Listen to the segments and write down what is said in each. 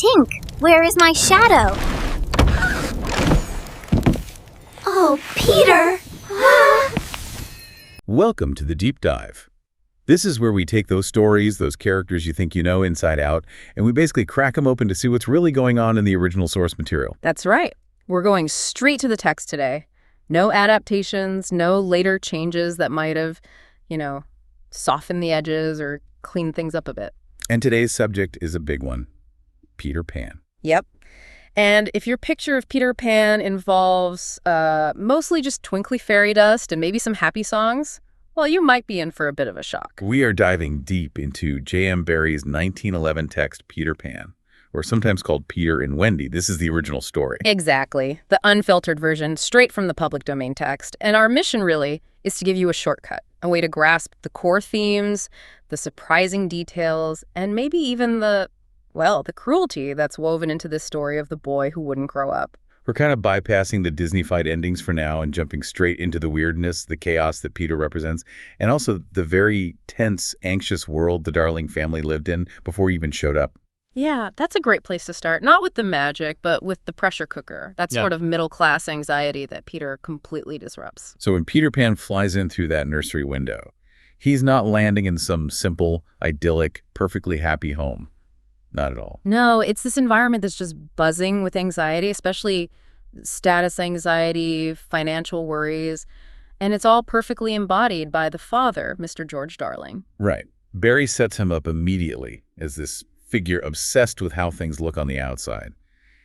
Tink, where is my shadow? Oh, Peter! Welcome to the Deep Dive. This is where we take those stories, those characters you think you know inside out, and we basically crack them open to see what's really going on in the original source material. That's right. We're going straight to the text today. No adaptations, no later changes that might have, softened the edges or cleaned things up a bit. And today's subject is a big one, Peter Pan. Yep. And if your picture of Peter Pan involves mostly just twinkly fairy dust and maybe some happy songs, well, you might be in for a bit of a shock. We are diving deep into J.M. Barrie's 1911 text, Peter Pan, or sometimes called Peter and Wendy. This is the original story. Exactly. The unfiltered version, straight from the public domain text. And our mission, really, is to give you a shortcut, a way to grasp the core themes, the surprising details, and maybe even the cruelty that's woven into this story of the boy who wouldn't grow up. We're kind of bypassing the Disney-fied endings for now and jumping straight into the weirdness, the chaos that Peter represents, and also the very tense, anxious world the Darling family lived in before he even showed up. Yeah, that's a great place to start. Not with the magic, but with the pressure cooker. That sort of middle-class anxiety that Peter completely disrupts. So when Peter Pan flies in through that nursery window, he's not landing in some simple, idyllic, perfectly happy home. Not at all. No, it's this environment that's just buzzing with anxiety, especially status anxiety, financial worries, and it's all perfectly embodied by the father, Mr. George Darling. Right. Barrie sets him up immediately as this figure obsessed with how things look on the outside.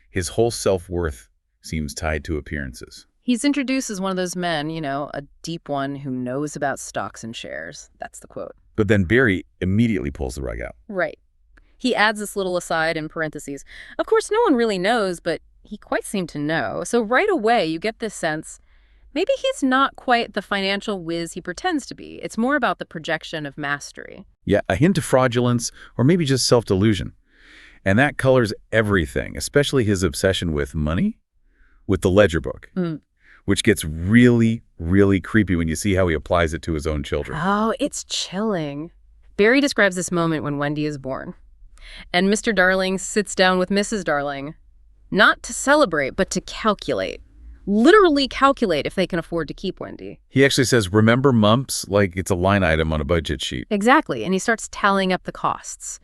His whole self-worth seems tied to appearances. He's introduced as one of those men, a deep one who knows about stocks and shares. That's the quote. But then Barrie immediately pulls the rug out. Right. He adds this little aside in parentheses. Of course, no one really knows, but he quite seemed to know. So right away, you get this sense maybe he's not quite the financial whiz he pretends to be. It's more about the projection of mastery. Yeah, a hint of fraudulence or maybe just self-delusion. And that colors everything, especially his obsession with money, with the ledger book, which gets really, really creepy when you see how he applies it to his own children. Oh, it's chilling. Barrie describes this moment when Wendy is born. And Mr. Darling sits down with Mrs. Darling, not to celebrate, but to calculate. Literally calculate if they can afford to keep Wendy. He actually says, remember mumps, like it's a line item on a budget sheet. Exactly, and he starts tallying up the costs.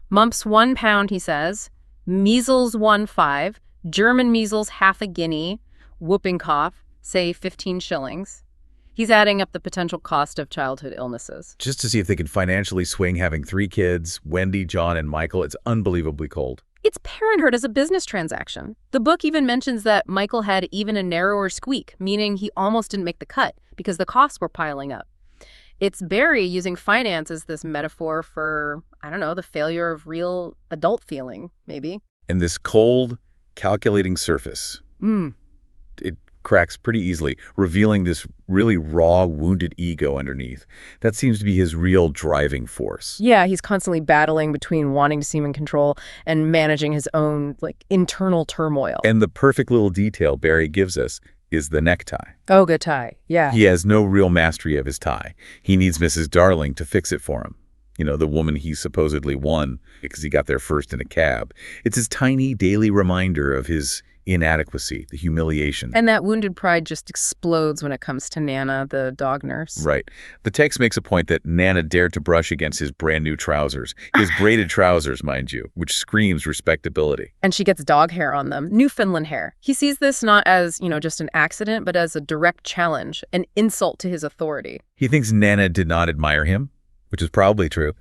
Mumps £1, he says, measles 1.5, German measles half a guinea, whooping cough, say 15 shillings. He's adding up the potential cost of childhood illnesses. Just to see if they could financially swing having 3 kids, Wendy, John, and Michael. It's unbelievably cold. It's parenthood as a business transaction. The book even mentions that Michael had even a narrower squeak, meaning he almost didn't make the cut because the costs were piling up. It's Barrie using finance as this metaphor for, the failure of real adult feeling, maybe. And this cold, calculating surface. It cracks pretty easily, revealing this really raw, wounded ego underneath. That seems to be his real driving force. Yeah, he's constantly battling between wanting to seem in control and managing his own, internal turmoil. And the perfect little detail Barrie gives us is the necktie. Oh, good tie, yeah. He has no real mastery of his tie. He needs Mrs. Darling to fix it for him. The woman he supposedly won because he got there first in a cab. It's his tiny daily reminder of his inadequacy, the humiliation. And that wounded pride just explodes when it comes to Nana, the dog nurse. Right. The text makes a point that Nana dared to brush against his brand new trousers. His braided trousers, mind you, which screams respectability. And she gets dog hair on them, Newfoundland hair. He sees this not as, just an accident, but as a direct challenge, an insult to his authority. He thinks Nana did not admire him, which is probably true,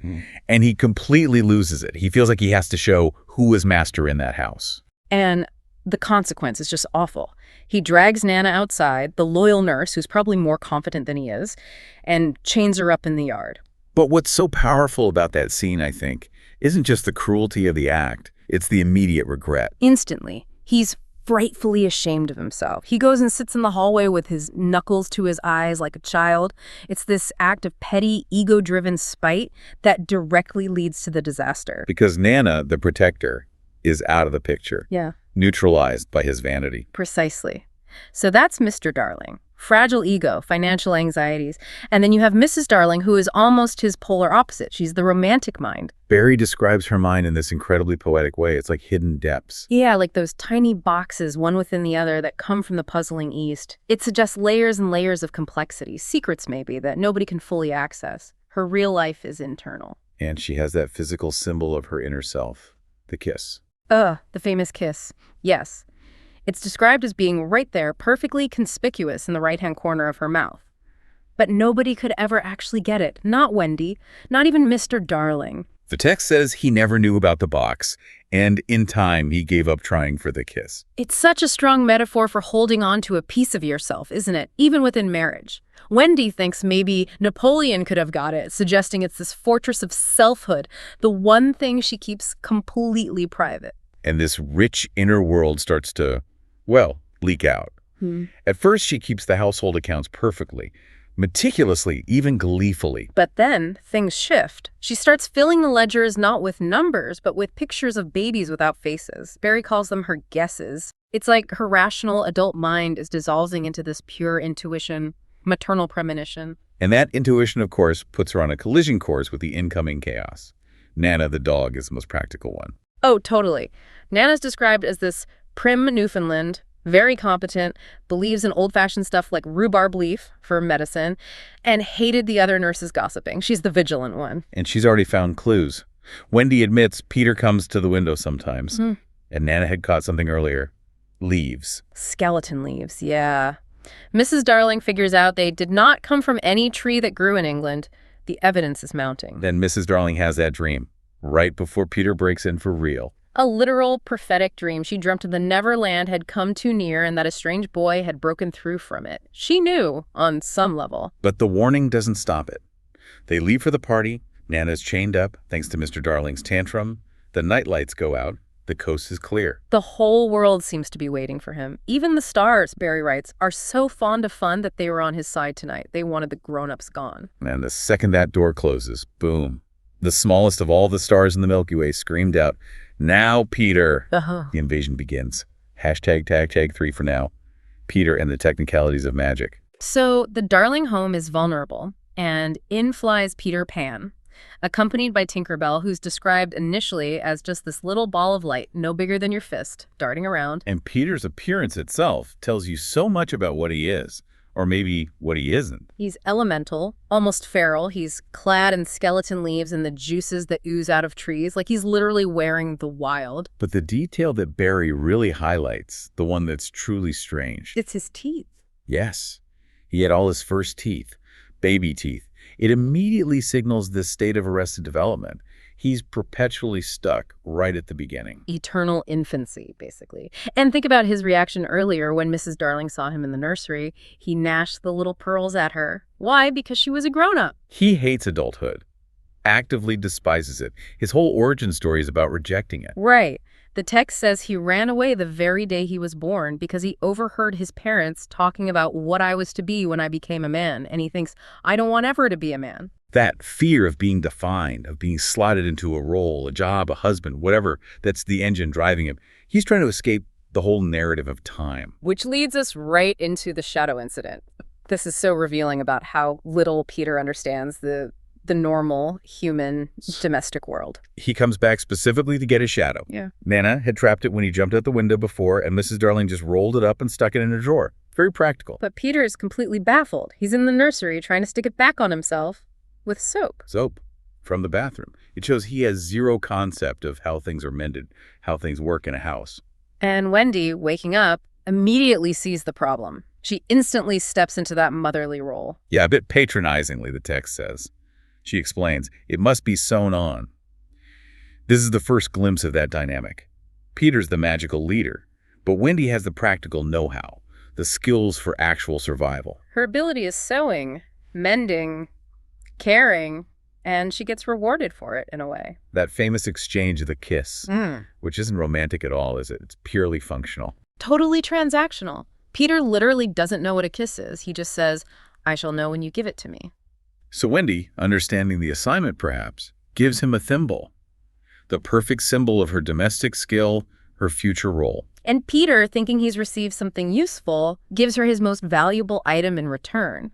and he completely loses it. He feels like he has to show who was master in that house. And the consequence is just awful. He drags Nana outside, the loyal nurse, who's probably more confident than he is, and chains her up in the yard. But what's so powerful about that scene, I think, isn't just the cruelty of the act. It's the immediate regret. Instantly, he's frightfully ashamed of himself. He goes and sits in the hallway with his knuckles to his eyes like a child. It's this act of petty, ego-driven spite that directly leads to the disaster. Because Nana, the protector, is out of the picture. Yeah. Neutralized by his vanity. Precisely. So that's Mr. Darling, fragile ego, financial anxieties. And then you have Mrs. Darling, who is almost his polar opposite. She's the romantic mind. Barrie describes her mind in this incredibly poetic way. It's like hidden depths. Yeah, like those tiny boxes, one within the other, that come from the puzzling East. It suggests layers and layers of complexity, secrets maybe, that nobody can fully access. Her real life is internal. And she has that physical symbol of her inner self, the kiss. The famous kiss. Yes. It's described as being right there, perfectly conspicuous in the right-hand corner of her mouth. But nobody could ever actually get it. Not Wendy, not even Mr. Darling. The text says he never knew about the box, and in time he gave up trying for the kiss. It's such a strong metaphor for holding on to a piece of yourself, isn't it? Even within marriage. Wendy thinks maybe Napoleon could have got it, suggesting it's this fortress of selfhood, the one thing she keeps completely private. And this rich inner world starts to, well, leak out. At first, she keeps the household accounts perfectly, meticulously, even gleefully. But then things shift. She starts filling the ledgers not with numbers, but with pictures of babies without faces. Barrie calls them her guesses. It's like her rational adult mind is dissolving into this pure intuition, maternal premonition. And that intuition, of course, puts her on a collision course with the incoming chaos. Nana, the dog, is the most practical one. Oh, totally. Nana's described as this prim Newfoundland, very competent, believes in old-fashioned stuff like rhubarb leaf for medicine, and hated the other nurses gossiping. She's the vigilant one. And she's already found clues. Wendy admits Peter comes to the window sometimes, and Nana had caught something earlier. Leaves. Skeleton leaves, yeah. Mrs. Darling figures out they did not come from any tree that grew in England. The evidence is mounting. Then Mrs. Darling has that dream, right before Peter breaks in for real. A literal prophetic dream. She dreamt the Neverland had come too near and that a strange boy had broken through from it. She knew, on some level. But the warning doesn't stop it. They leave for the party. Nana's chained up, thanks to Mr. Darling's tantrum. The night lights go out. The coast is clear. The whole world seems to be waiting for him. Even the stars, Barrie writes, are so fond of fun that they were on his side tonight. They wanted the grown-ups gone. And the second that door closes, boom. The smallest of all the stars in the Milky Way screamed out, "Now, Peter!" The invasion begins. #tag 3 for now. Peter and the technicalities of magic. So the Darling home is vulnerable, and in flies Peter Pan, accompanied by Tinkerbell, who's described initially as just this little ball of light, no bigger than your fist, darting around. And Peter's appearance itself tells you so much about what he is, or maybe what he isn't. He's elemental, almost feral. He's clad in skeleton leaves and the juices that ooze out of trees, like he's literally wearing the wild. But the detail that Barrie really highlights, the one that's truly strange. It's his teeth. Yes. He had all his first teeth, baby teeth. It immediately signals this state of arrested development. He's perpetually stuck right at the beginning. Eternal infancy, basically. And think about his reaction earlier when Mrs. Darling saw him in the nursery. He gnashed the little pearls at her. Why? Because she was a grown-up. He hates adulthood, actively despises it. His whole origin story is about rejecting it. Right. The text says he ran away the very day he was born because he overheard his parents talking about what I was to be when I became a man. And he thinks, I don't want ever to be a man. That fear of being defined, of being slotted into a role, a job, a husband, whatever, that's the engine driving him. He's trying to escape the whole narrative of time. Which leads us right into the shadow incident. This is so revealing about how little Peter understands the normal human domestic world. He comes back specifically to get his shadow. Yeah. Nana had trapped it when he jumped out the window before, and Mrs. Darling just rolled it up and stuck it in a drawer. Very practical. But Peter is completely baffled. He's in the nursery trying to stick it back on himself with soap. Soap from the bathroom. It shows he has zero concept of how things are mended, how things work in a house. And Wendy, waking up, immediately sees the problem. She instantly steps into that motherly role. Yeah, a bit patronizingly, the text says. She explains, it must be sewn on. This is the first glimpse of that dynamic. Peter's the magical leader, but Wendy has the practical know-how, the skills for actual survival. Her ability is sewing, mending, caring, and she gets rewarded for it in a way. That famous exchange of the kiss, which isn't romantic at all, is it? It's purely functional. Totally transactional. Peter literally doesn't know what a kiss is. He just says, I shall know when you give it to me. So Wendy, understanding the assignment perhaps, gives him a thimble, the perfect symbol of her domestic skill, her future role. And Peter, thinking he's received something useful, gives her his most valuable item in return.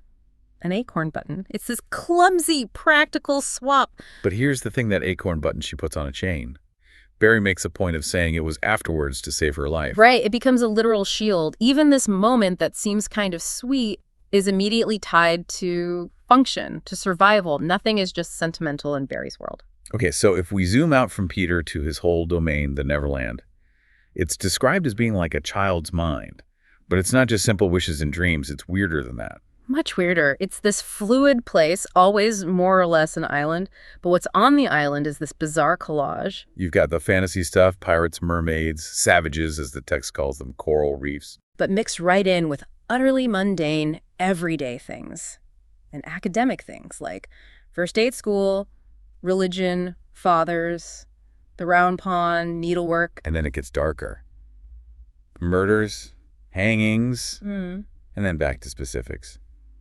An acorn button. It's this clumsy, practical swap. But here's the thing, that acorn button she puts on a chain. Barrie makes a point of saying it was afterwards to save her life. Right, it becomes a literal shield. Even this moment that seems kind of sweet is immediately tied to function, to survival. Nothing is just sentimental in Barrie's world. Okay, so if we zoom out from Peter to his whole domain, the Neverland, it's described as being like a child's mind. But it's not just simple wishes and dreams, it's weirder than that. Much weirder. It's this fluid place, always more or less an island, but what's on the island is this bizarre collage. You've got the fantasy stuff, pirates, mermaids, savages, as the text calls them, coral reefs. But mixed right in with utterly mundane, everyday things. And academic things like first day at school, religion, fathers, the round pond, needlework. And then it gets darker. Murders, hangings, and then back to specifics.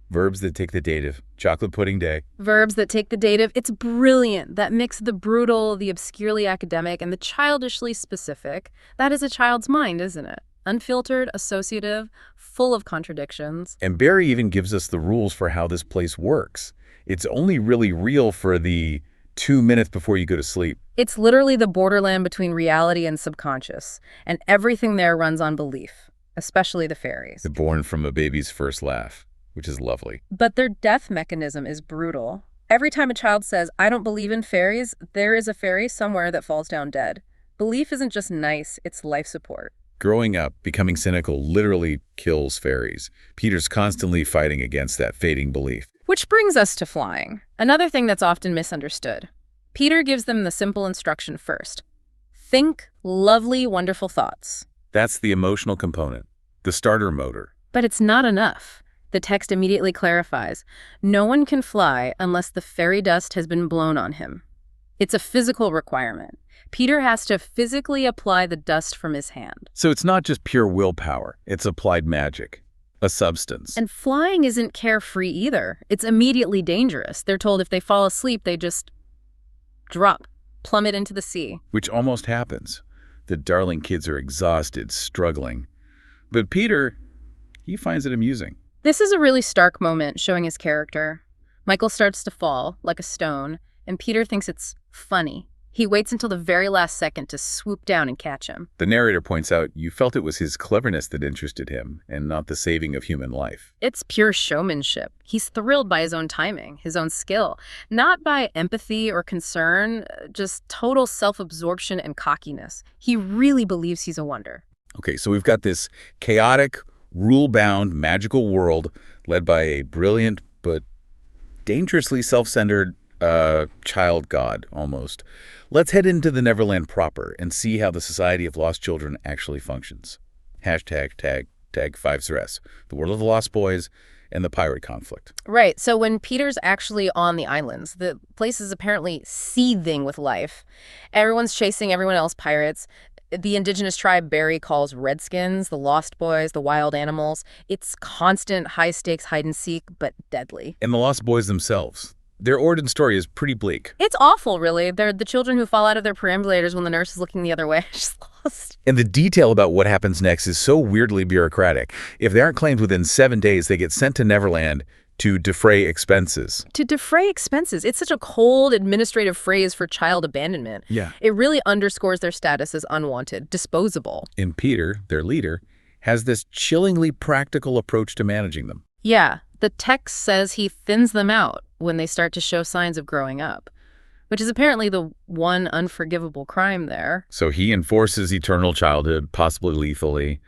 Verbs that take the dative. Chocolate pudding day. Verbs that take the dative. It's brilliant. That mix of the brutal, the obscurely academic, and the childishly specific. That is a child's mind, isn't it? Unfiltered, associative, full of contradictions. And Barrie even gives us the rules for how this place works. It's only really real for the 2 minutes before you go to sleep. It's literally the borderland between reality and subconscious, and everything there runs on belief, especially the fairies. They're born from a baby's first laugh, which is lovely. But their death mechanism is brutal. Every time a child says, "I don't believe in fairies," there is a fairy somewhere that falls down dead. Belief isn't just nice, it's life support. Growing up, becoming cynical literally kills fairies. Peter's constantly fighting against that fading belief. Which brings us to flying. Another thing that's often misunderstood. Peter gives them the simple instruction first. Think lovely, wonderful thoughts. That's the emotional component, the starter motor. But it's not enough. The text immediately clarifies. No one can fly unless the fairy dust has been blown on him. It's a physical requirement. Peter has to physically apply the dust from his hand. So it's not just pure willpower, it's applied magic, a substance. And flying isn't carefree either. It's immediately dangerous. They're told if they fall asleep, they just drop, plummet into the sea. Which almost happens. The Darling kids are exhausted, struggling. But Peter, he finds it amusing. This is a really stark moment showing his character. Michael starts to fall like a stone, and Peter thinks it's funny. He waits until the very last second to swoop down and catch him. The narrator points out you felt it was his cleverness that interested him, and not the saving of human life. It's pure showmanship. He's thrilled by his own timing, his own skill, not by empathy or concern, just total self-absorption and cockiness. He really believes he's a wonder. Okay, so we've got this chaotic, rule-bound, magical world led by a brilliant but dangerously self-centered child god, almost. Let's head into the Neverland proper and see how the Society of Lost Children actually functions. Tag 5-3, the world of the Lost Boys and the pirate conflict. Right, so when Peter's actually on the islands, the place is apparently seething with life. Everyone's chasing everyone else pirates. The indigenous tribe Barrie calls redskins, the Lost Boys, the wild animals. It's constant high-stakes hide-and-seek, but deadly. And the Lost Boys themselves. Their origin story is pretty bleak. It's awful, really. They're the children who fall out of their perambulators when the nurse is looking the other way. Just lost. And the detail about what happens next is so weirdly bureaucratic. If they aren't claimed within 7 days, they get sent to Neverland to defray expenses. To defray expenses. It's such a cold administrative phrase for child abandonment. Yeah. It really underscores their status as unwanted, disposable. And Peter, their leader, has this chillingly practical approach to managing them. Yeah, the text says he thins them out when they start to show signs of growing up, which is apparently the one unforgivable crime there. So he enforces eternal childhood, possibly lethally.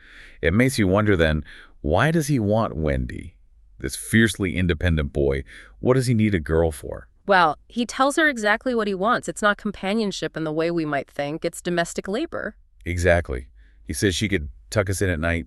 It makes you wonder then, why does he want Wendy? This fiercely independent boy, what does he need a girl for? Well, he tells her exactly what he wants. It's not companionship in the way we might think. It's domestic labor. Exactly. He says she could tuck us in at night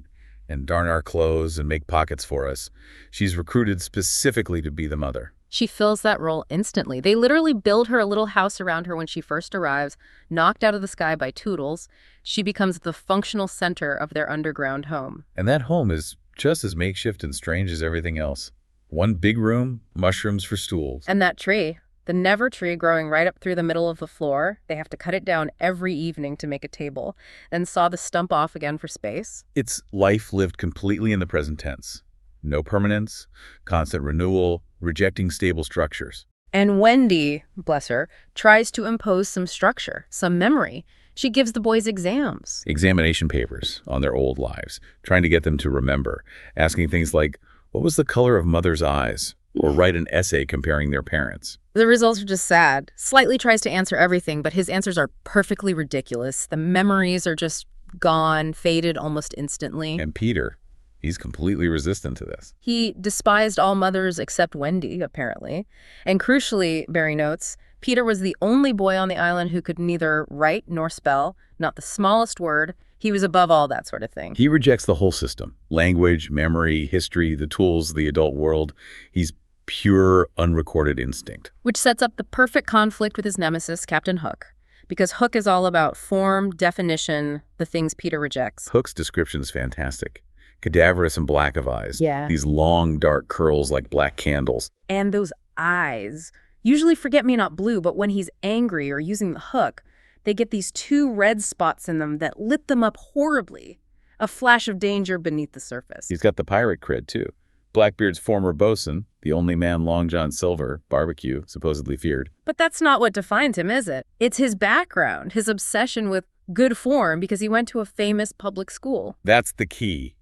and darn our clothes and make pockets for us. She's recruited specifically to be the mother. She fills that role instantly. They literally build her a little house around her when she first arrives, knocked out of the sky by Toodles. She becomes the functional center of their underground home. And that home is just as makeshift and strange as everything else. One big room, mushrooms for stools. And that tree, The never tree growing right up through the middle of the floor. They have to cut it down every evening to make a table, then saw the stump off again for space. It's life lived completely in the present tense. No permanence, constant renewal, rejecting stable structures. And Wendy, bless her, tries to impose some structure, some memory. She gives the boys exams. Examination papers on their old lives, trying to get them to remember, asking things like, what was the color of mother's eyes? Or write an essay comparing their parents. The results are just sad. Slightly tries to answer everything, but his answers are perfectly ridiculous. The memories are just gone, faded almost instantly. And Peter, he's completely resistant to this. He despised all mothers except Wendy, apparently. And crucially, Barrie notes, Peter was the only boy on the island who could neither write nor spell, not the smallest word. He was above all that sort of thing. He rejects the whole system. Language, memory, history, the tools of the adult world. He's pure, unrecorded instinct. Which sets up the perfect conflict with his nemesis, Captain Hook. Because Hook is all about form, definition, the things Peter rejects. Hook's description is fantastic. Cadaverous and blackavized. Yeah. These long, dark curls like black candles. And those eyes. Usually forget-me-not blue, but when he's angry or using the hook, they get these two red spots in them that lit them up horribly. A flash of danger beneath the surface. He's got the pirate cred, too. Blackbeard's former bosun, the only man Long John Silver, barbecue, supposedly feared. But that's not what defines him, is it? It's his background, his obsession with good form because he went to a famous public school. That's the key.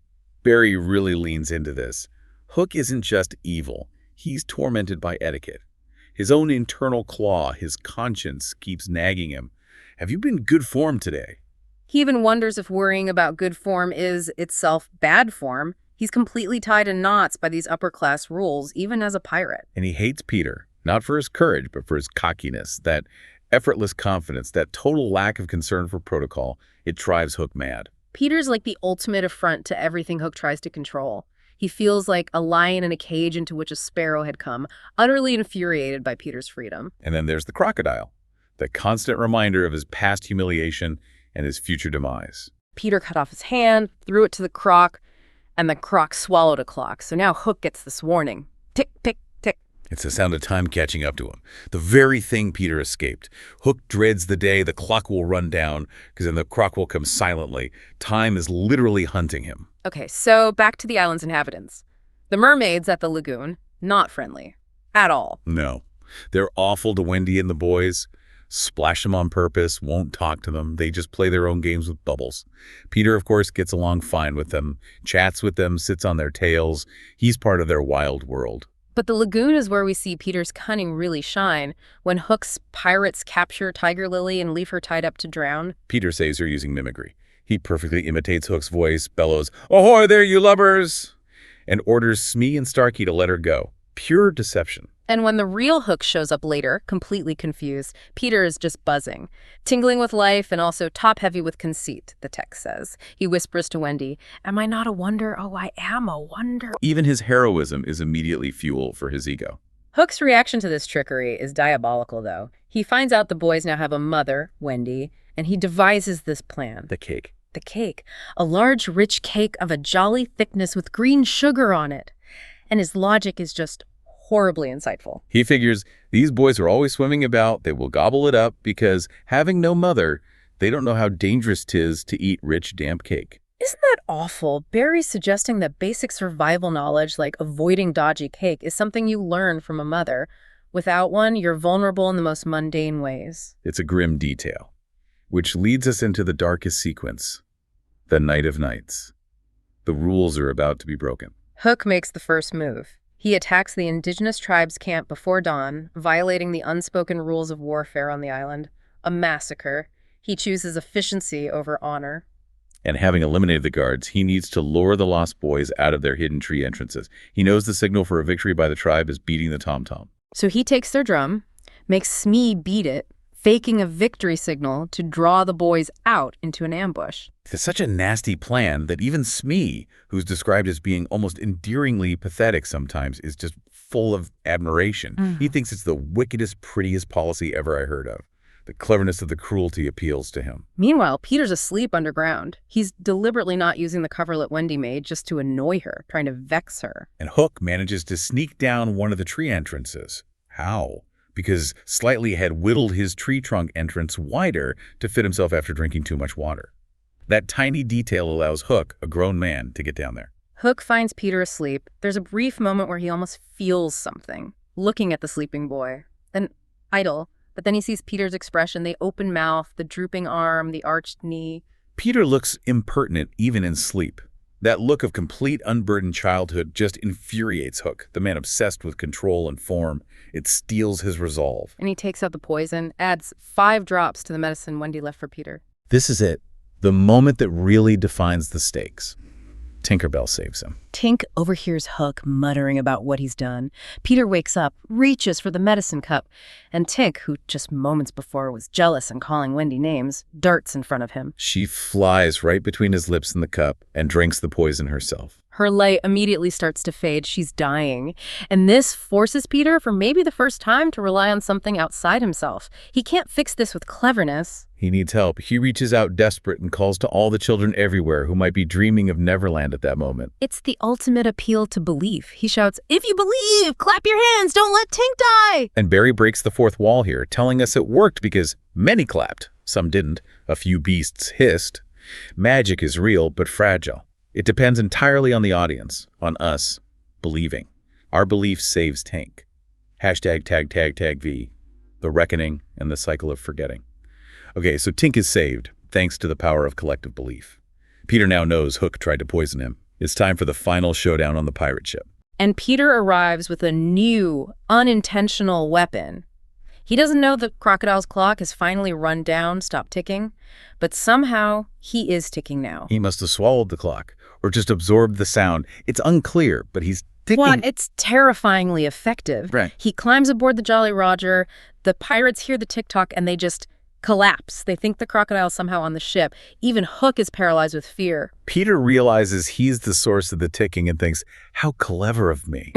Barrie really leans into this. Hook isn't just evil. He's tormented by etiquette. His own internal claw, his conscience, keeps nagging him. Have you been good form today? He even wonders if worrying about good form is itself bad form. He's completely tied in knots by these upper-class rules, even as a pirate. And he hates Peter, not for his courage, but for his cockiness, that effortless confidence, that total lack of concern for protocol. It drives Hook mad. Peter's like the ultimate affront to everything Hook tries to control. He feels like a lion in a cage into which a sparrow had come, utterly infuriated by Peter's freedom. And then there's the crocodile, the constant reminder of his past humiliation and his future demise. Peter cut off his hand, threw it to the croc, and the croc swallowed a clock. So now Hook gets this warning. Tick, tick, tick. It's the sound of time catching up to him. The very thing Peter escaped. Hook dreads the day the clock will run down, because then the croc will come silently. Time is literally hunting him. Okay, so back to the island's inhabitants. The mermaids at the lagoon, not friendly. At all. No. They're awful to Wendy and the boys. Splash them on purpose, won't talk to them. They just play their own games with bubbles. Peter, of course, gets along fine with them, chats with them, sits on their tails. He's part of their wild world. But the lagoon is where we see Peter's cunning really shine. When Hook's pirates capture Tiger Lily and leave her tied up to drown. Peter saves her using mimicry. He perfectly imitates Hook's voice, bellows, "Ahoy there, you lubbers!" and orders Smee and Starkey to let her go. Pure deception. And when the real Hook shows up later, completely confused, Peter is just buzzing. Tingling with life and also top-heavy with conceit, the text says. He whispers to Wendy, "Am I not a wonder? Oh, I am a wonder." Even his heroism is immediately fuel for his ego. Hook's reaction to this trickery is diabolical, though. He finds out the boys now have a mother, Wendy, and he devises this plan. The cake. The cake. A large, rich cake of a jolly thickness with green sugar on it. And his logic is just horribly insightful. He figures these boys are always swimming about, they will gobble it up because, having no mother, they don't know how dangerous 'tis to eat rich, damp cake. Isn't that awful? Barrie's suggesting that basic survival knowledge, like avoiding dodgy cake, is something you learn from a mother. Without one, you're vulnerable in the most mundane ways. It's a grim detail, which leads us into the darkest sequence, the night of nights. The rules are about to be broken. Hook makes the first move. He attacks the indigenous tribe's camp before dawn, violating the unspoken rules of warfare on the island. A massacre. He chooses efficiency over honor. And having eliminated the guards, he needs to lure the lost boys out of their hidden tree entrances. He knows the signal for a victory by the tribe is beating the tom-tom. So he takes their drum, makes Smee beat it, faking a victory signal to draw the boys out into an ambush. It's such a nasty plan that even Smee, who's described as being almost endearingly pathetic sometimes, is just full of admiration. He thinks it's the wickedest, prettiest policy ever I heard of. The cleverness of the cruelty appeals to him. Meanwhile, Peter's asleep underground. He's deliberately not using the coverlet Wendy made just to annoy her, trying to vex her. And Hook manages to sneak down one of the tree entrances. How? because Slightly had whittled his tree trunk entrance wider to fit himself after drinking too much water. That tiny detail allows Hook, a grown man, to get down there. Hook finds Peter asleep. There's a brief moment where he almost feels something, looking at the sleeping boy. Then idle, but then he sees Peter's expression, the open mouth, the drooping arm, the arched knee. Peter looks impertinent even in sleep. That look of complete unburdened childhood just infuriates Hook, the man obsessed with control and form. It steals his resolve. And he takes out the poison, adds 5 drops to the medicine Wendy left for Peter. This is it, the moment that really defines the stakes. Tinkerbell saves him. Tink overhears Hook muttering about what he's done. Peter wakes up, reaches for the medicine cup, and Tink, who just moments before was jealous and calling Wendy names, darts in front of him. She flies right between his lips and the cup and drinks the poison herself. Her light immediately starts to fade. She's dying. And this forces Peter, for maybe the first time, to rely on something outside himself. He can't fix this with cleverness. He needs help. He reaches out desperate and calls to all the children everywhere who might be dreaming of Neverland at that moment. It's the ultimate appeal to belief. He shouts, "If you believe, clap your hands, don't let Tink die!" And Barrie breaks the fourth wall here, telling us it worked because many clapped. Some didn't. A few beasts hissed. Magic is real, but fragile. It depends entirely on the audience, on us, believing. Our belief saves Tink. #tag, the reckoning and the cycle of forgetting. Okay, so Tink is saved, thanks to the power of collective belief. Peter now knows Hook tried to poison him. It's time for the final showdown on the pirate ship. And Peter arrives with a new, unintentional weapon. He doesn't know the crocodile's clock has finally run down, stopped ticking, but somehow he is ticking now. He must have swallowed the clock, or just absorbed the sound. It's unclear, but he's ticking. Well, it's terrifyingly effective. Right. He climbs aboard the Jolly Roger, the pirates hear the tick-tock, and they just collapse. They think the crocodile's somehow on the ship. Even Hook is paralyzed with fear. Peter realizes he's the source of the ticking and thinks, how clever of me.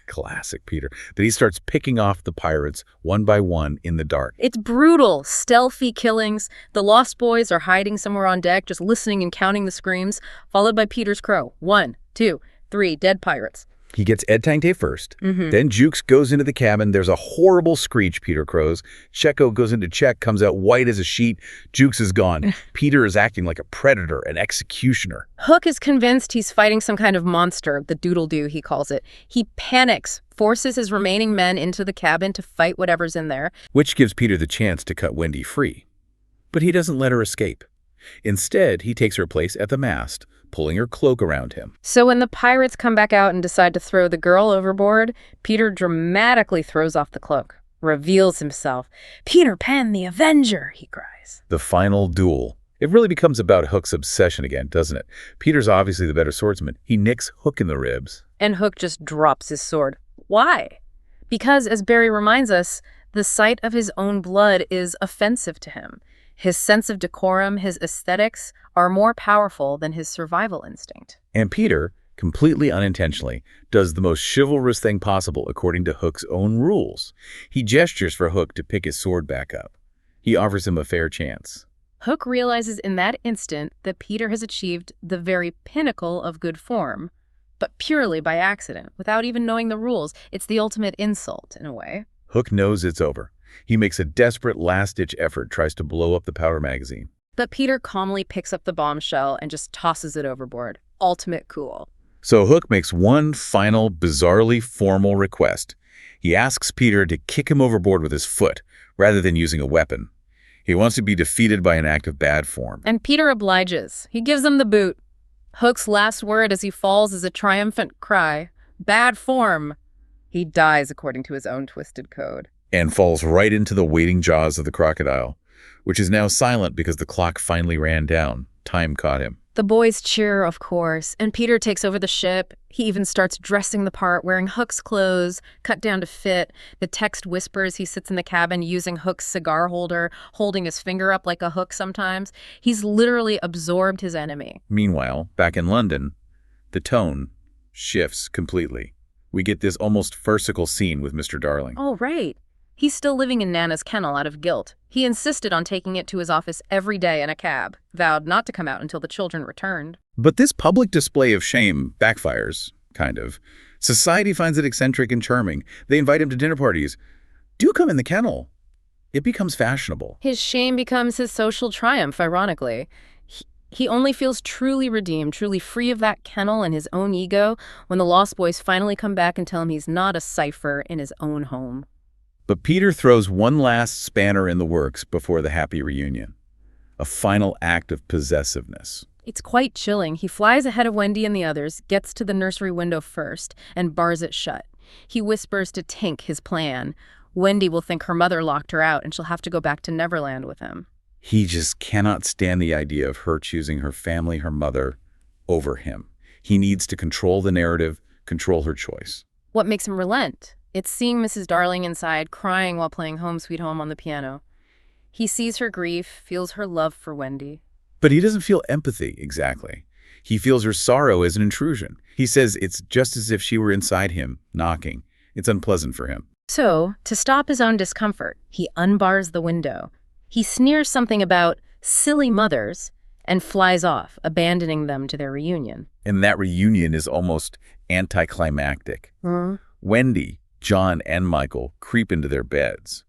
Classic Peter. That he starts picking off the pirates one by one in the dark. It's brutal, stealthy killings. The Lost Boys are hiding somewhere on deck, just listening and counting the screams, followed by Peter's crow. 1, 2, 3 dead pirates. He gets Ed Tangte first. Then Jukes goes into the cabin. There's a horrible screech, Peter crows. Checo goes into check, comes out white as a sheet. Jukes is gone. Peter is acting like a predator, an executioner. Hook is convinced he's fighting some kind of monster, the doodle-doo, he calls it. He panics, forces his remaining men into the cabin to fight whatever's in there. Which gives Peter the chance to cut Wendy free. But he doesn't let her escape. Instead, he takes her place at the mast, pulling her cloak around him. So when the pirates come back out and decide to throw the girl overboard, Peter dramatically throws off the cloak, reveals himself. "Peter Pan the Avenger," he cries. The final duel. It really becomes about Hook's obsession again, doesn't it? Peter's obviously the better swordsman. He nicks Hook in the ribs. And Hook just drops his sword. Why? Because, as Barrie reminds us, the sight of his own blood is offensive to him. His sense of decorum, his aesthetics, are more powerful than his survival instinct. And Peter, completely unintentionally, does the most chivalrous thing possible according to Hook's own rules. He gestures for Hook to pick his sword back up. He offers him a fair chance. Hook realizes in that instant that Peter has achieved the very pinnacle of good form, but purely by accident, without even knowing the rules. It's the ultimate insult, in a way. Hook knows it's over. He makes a desperate last-ditch effort, tries to blow up the powder magazine. But Peter calmly picks up the bombshell and just tosses it overboard. Ultimate cool. So Hook makes one final, bizarrely formal request. He asks Peter to kick him overboard with his foot, rather than using a weapon. He wants to be defeated by an act of bad form. And Peter obliges. He gives him the boot. Hook's last word as he falls is a triumphant cry. Bad form. He dies according to his own twisted code. And falls right into the waiting jaws of the crocodile, which is now silent because the clock finally ran down. Time caught him. The boys cheer, of course, and Peter takes over the ship. He even starts dressing the part, wearing Hook's clothes, cut down to fit. The text whispers he sits in the cabin using Hook's cigar holder, holding his finger up like a hook sometimes. He's literally absorbed his enemy. Meanwhile, back in London, the tone shifts completely. We get this almost farcical scene with Mr. Darling. Oh, right. He's still living in Nana's kennel out of guilt. He insisted on taking it to his office every day in a cab, vowed not to come out until the children returned. But this public display of shame backfires, kind of. Society finds it eccentric and charming. They invite him to dinner parties. do come in the kennel. It becomes fashionable. His shame becomes his social triumph, ironically. He only feels truly redeemed, truly free of that kennel and his own ego when the Lost Boys finally come back and tell him he's not a cipher in his own home. But Peter throws one last spanner in the works before the happy reunion. A final act of possessiveness. It's quite chilling. He flies ahead of Wendy and the others, gets to the nursery window first, and bars it shut. He whispers to Tink his plan. Wendy will think her mother locked her out and she'll have to go back to Neverland with him. He just cannot stand the idea of her choosing her family, her mother, over him. He needs to control the narrative, control her choice. What makes him relent? It's seeing Mrs. Darling inside, crying while playing Home Sweet Home on the piano. He sees her grief, feels her love for Wendy. But he doesn't feel empathy, exactly. He feels her sorrow as an intrusion. He says it's just as if she were inside him, knocking. It's unpleasant for him. So, to stop his own discomfort, he unbars the window. He sneers something about silly mothers and flies off, abandoning them to their reunion. And that reunion is almost anticlimactic. Wendy, John, and Michael creep into their beds.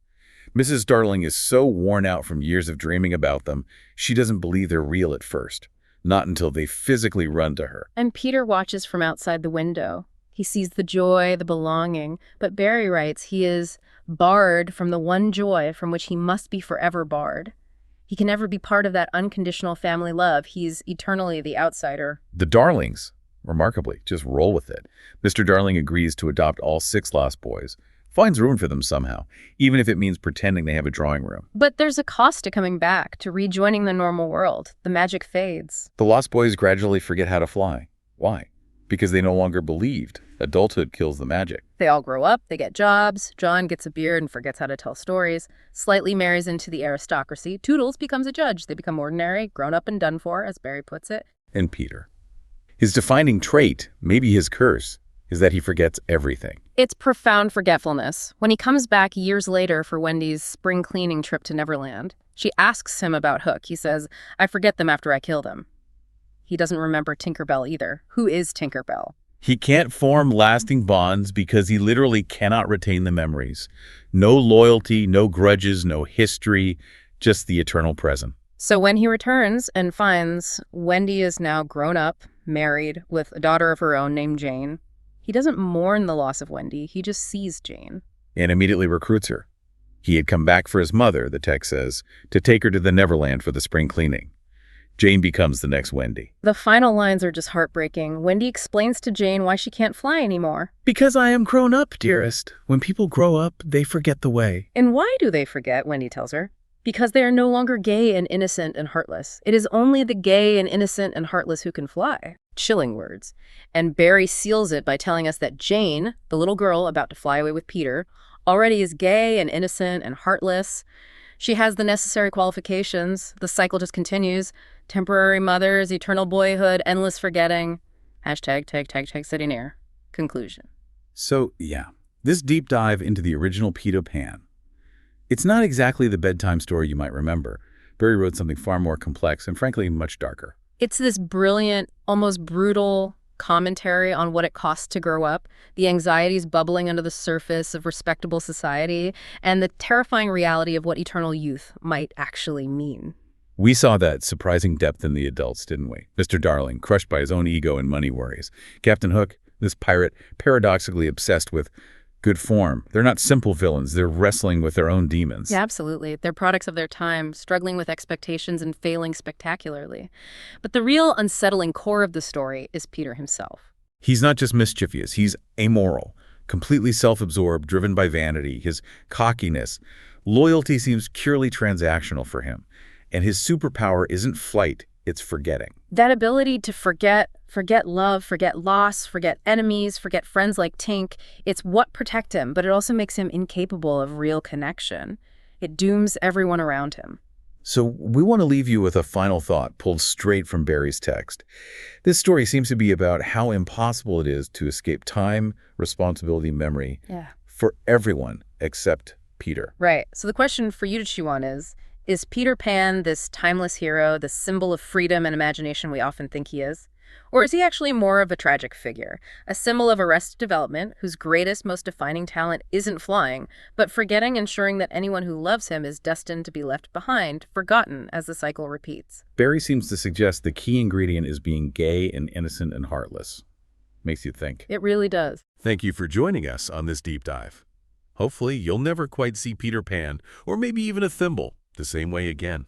Mrs. Darling is so worn out from years of dreaming about them, she doesn't believe they're real at first. Not until they physically run to her. And Peter watches from outside the window. He sees the joy, the belonging, but Barrie writes he is barred from the one joy from which he must be forever barred. He can never be part of that unconditional family love. He's eternally the outsider. The Darlings, remarkably, just roll with it. Mr. Darling agrees to adopt all 6 Lost Boys, finds room for them somehow, even if it means pretending they have a drawing room. But there's a cost to coming back, to rejoining the normal world. The magic fades. The Lost Boys gradually forget how to fly. Why? Because they no longer believed. Adulthood kills the magic. They all grow up, they get jobs. John gets a beard and forgets how to tell stories. Slightly marries into the aristocracy. Toodles becomes a judge. They become ordinary, grown up and done for, as Barrie puts it. And Peter. His defining trait, maybe his curse, is that he forgets everything. It's profound forgetfulness. When he comes back years later for Wendy's spring cleaning trip to Neverland, she asks him about Hook. He says, "I forget them after I kill them." He doesn't remember Tinkerbell either. Who is Tinkerbell? He can't form lasting bonds because he literally cannot retain the memories. No loyalty, no grudges, no history, just the eternal present. So when he returns and finds Wendy is now grown up, married, with a daughter of her own named Jane, he doesn't mourn the loss of Wendy, he just sees Jane. And immediately recruits her. He had come back for his mother, the text says, to take her to the Neverland for the spring cleaning. Jane becomes the next Wendy. The final lines are just heartbreaking. Wendy explains to Jane why she can't fly anymore. "Because I am grown up, dearest. When people grow up, they forget the way." And why do they forget, Wendy tells her? Because they are no longer gay and innocent and heartless. It is only the gay and innocent and heartless who can fly. Chilling words. And Barrie seals it by telling us that Jane, the little girl about to fly away with Peter, already is gay and innocent and heartless. She has the necessary qualifications. The cycle just continues. Temporary mothers, eternal boyhood, endless forgetting. Hashtag tag city near. Conclusion. So, yeah, this deep dive into the original Peter Pan. It's not exactly the bedtime story you might remember. Barrie wrote something far more complex and frankly much darker. It's this brilliant, almost brutal commentary on what it costs to grow up, the anxieties bubbling under the surface of respectable society, and the terrifying reality of what eternal youth might actually mean. We saw that surprising depth in the adults, didn't we? Mr. Darling, crushed by his own ego and money worries. Captain Hook, this pirate, paradoxically obsessed with good form. They're not simple villains. They're wrestling with their own demons. Yeah, absolutely. They're products of their time, struggling with expectations and failing spectacularly. But the real unsettling core of the story is Peter himself. He's not just mischievous. He's amoral, completely self-absorbed, driven by vanity, his cockiness. Loyalty seems purely transactional for him. And his superpower isn't flight, it's forgetting. That ability to forget love, forget loss, forget enemies, forget friends like Tink, it's what protects him, but it also makes him incapable of real connection. It dooms everyone around him. So we want to leave you with a final thought pulled straight from Barrie's text. This story seems to be about how impossible it is to escape time, responsibility, memory for everyone except Peter. Right. So the question for you to chew on is Peter Pan this timeless hero, the symbol of freedom and imagination we often think he is? Or is he actually more of a tragic figure, a symbol of arrested development whose greatest, most defining talent isn't flying, but forgetting ensuring that anyone who loves him is destined to be left behind, forgotten as the cycle repeats? Barrie seems to suggest the key ingredient is being gay and innocent and heartless. Makes you think. It really does. Thank you for joining us on this deep dive. Hopefully, you'll never quite see Peter Pan, or maybe even a thimble, the same way again.